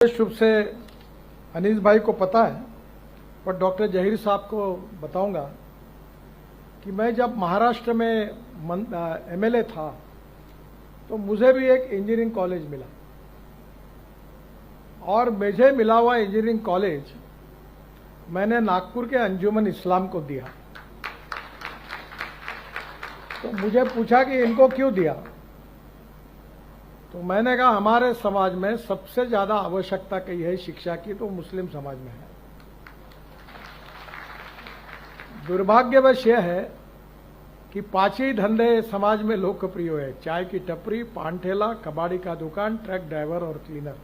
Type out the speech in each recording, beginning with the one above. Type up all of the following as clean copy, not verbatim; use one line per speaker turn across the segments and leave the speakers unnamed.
शुभ से अनीस भाई को पता है, पर डॉक्टर जहीर साहब को बताऊंगा कि मैं जब महाराष्ट्र में एमएलए था तो मुझे भी एक इंजीनियरिंग कॉलेज मिला और मुझे मिला हुआ इंजीनियरिंग कॉलेज मैंने नागपुर के अंजुमन इस्लाम को दिया। तो मुझे पूछा कि इनको क्यों दिया, तो मैंने कहा हमारे समाज में सबसे ज्यादा आवश्यकता कही है शिक्षा की तो मुस्लिम समाज में है। दुर्भाग्यवश यह है कि पांच ही धंधे समाज में लोकप्रिय है, चाय की टपरी, पान ठेला, कबाड़ी का दुकान, ट्रक ड्राइवर और क्लीनर।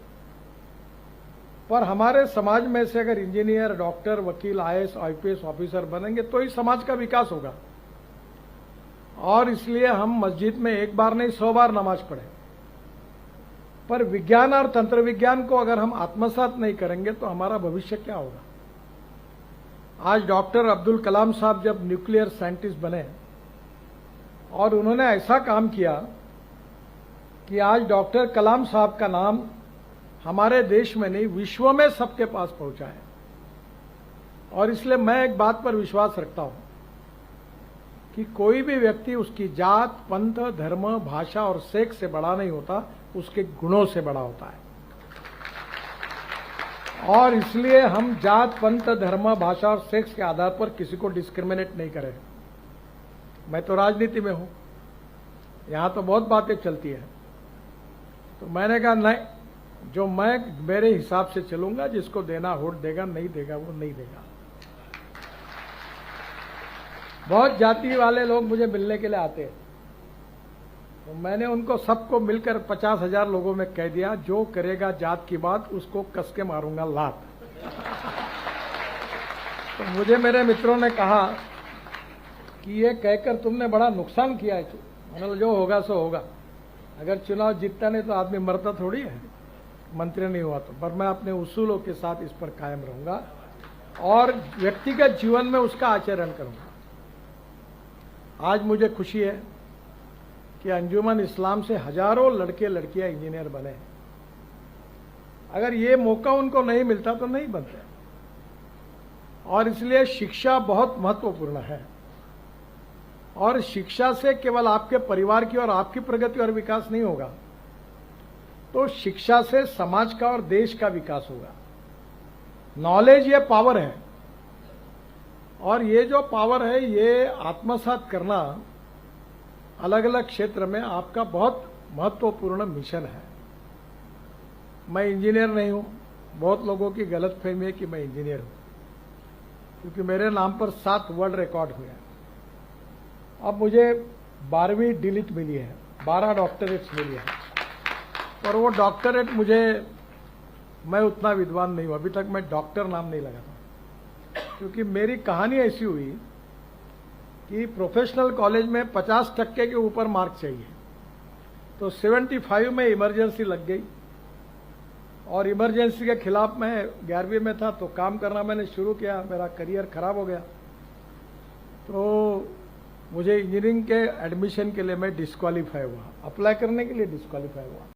पर हमारे समाज में से अगर इंजीनियर, डॉक्टर, वकील, आईएएस, आईपीएस ऑफिसर बनेंगे तो ही समाज का विकास होगा। और इसलिए हम मस्जिद में एक बार नहीं 100 बार नमाज पढ़े, पर विज्ञान और तंत्र विज्ञान को अगर हम आत्मसात नहीं करेंगे तो हमारा भविष्य क्या होगा। आज डॉक्टर अब्दुल कलाम साहब जब न्यूक्लियर साइंटिस्ट बने और उन्होंने ऐसा काम किया कि आज डॉक्टर कलाम साहब का नाम हमारे देश में नहीं विश्व में सबके पास पहुंचा है। और इसलिए मैं एक बात पर विश्वास रखता हूं कि कोई भी व्यक्ति उसकी जात, पंथ, धर्म, भाषा और सेक्स से बड़ा नहीं होता, उसके गुणों से बड़ा होता है। और इसलिए हम जात, पंथ, धर्म, भाषा और सेक्स के आधार पर किसी को डिस्क्रिमिनेट नहीं करें। मैं तो राजनीति में हूं, यहां तो बहुत बातें चलती है। तो मैंने कहा नहीं, जो मैं मेरे हिसाब से चलूंगा, जिसको देना वोट देगा, नहीं देगा वो नहीं देगा। बहुत जाति वाले लोग मुझे मिलने के लिए आते हैं, तो मैंने उनको सबको मिलकर 50,000 लोगों में कह दिया, जो करेगा जात की बात उसको कस के मारूंगा लात। तो मुझे मेरे मित्रों ने कहा कि ये कहकर तुमने बड़ा नुकसान किया है। मैंने जो होगा सो होगा, अगर चुनाव जीतता नहीं तो आदमी मरता थोड़ी है, मंत्री नहीं हुआ तो। पर मैं अपने उसूलों के साथ इस पर कायम रहूंगा और व्यक्तिगत जीवन में उसका आचरण करूंगा। आज मुझे खुशी है कि अंजुमन इस्लाम से हजारों लड़के लड़कियां इंजीनियर बने। अगर ये मौका उनको नहीं मिलता तो नहीं बनते। और इसलिए शिक्षा बहुत महत्वपूर्ण है। और शिक्षा से केवल आपके परिवार की और आपकी प्रगति और विकास नहीं होगा, तो शिक्षा से समाज का और देश का विकास होगा। नॉलेज ये पावर है, और ये जो पावर है ये आत्मसात करना अलग अलग क्षेत्र में आपका बहुत महत्वपूर्ण मिशन है। मैं इंजीनियर नहीं हूं, बहुत लोगों की गलतफहमी है कि मैं इंजीनियर हूं, क्योंकि मेरे नाम पर 7 वर्ल्ड रिकॉर्ड हुए हैं। अब मुझे 12वीं डिलीट मिली है, 12 डॉक्टरेट्स मिली है, पर वो डॉक्टरेट मैं उतना विद्वान नहीं हूं। अभी तक मैं डॉक्टर नाम नहीं लगा था, क्योंकि मेरी कहानी ऐसी हुई कि प्रोफेशनल कॉलेज में 50% के ऊपर मार्क चाहिए, तो 75 में इमरजेंसी लग गई। और इमरजेंसी के खिलाफ मैं 11वीं में था, तो काम करना मैंने शुरू किया, मेरा करियर खराब हो गया। तो मुझे इंजीनियरिंग के एडमिशन के लिए मैं डिस्क्वालीफाई हुआ, अप्लाई करने के लिए डिस्क्वालीफाई हुआ।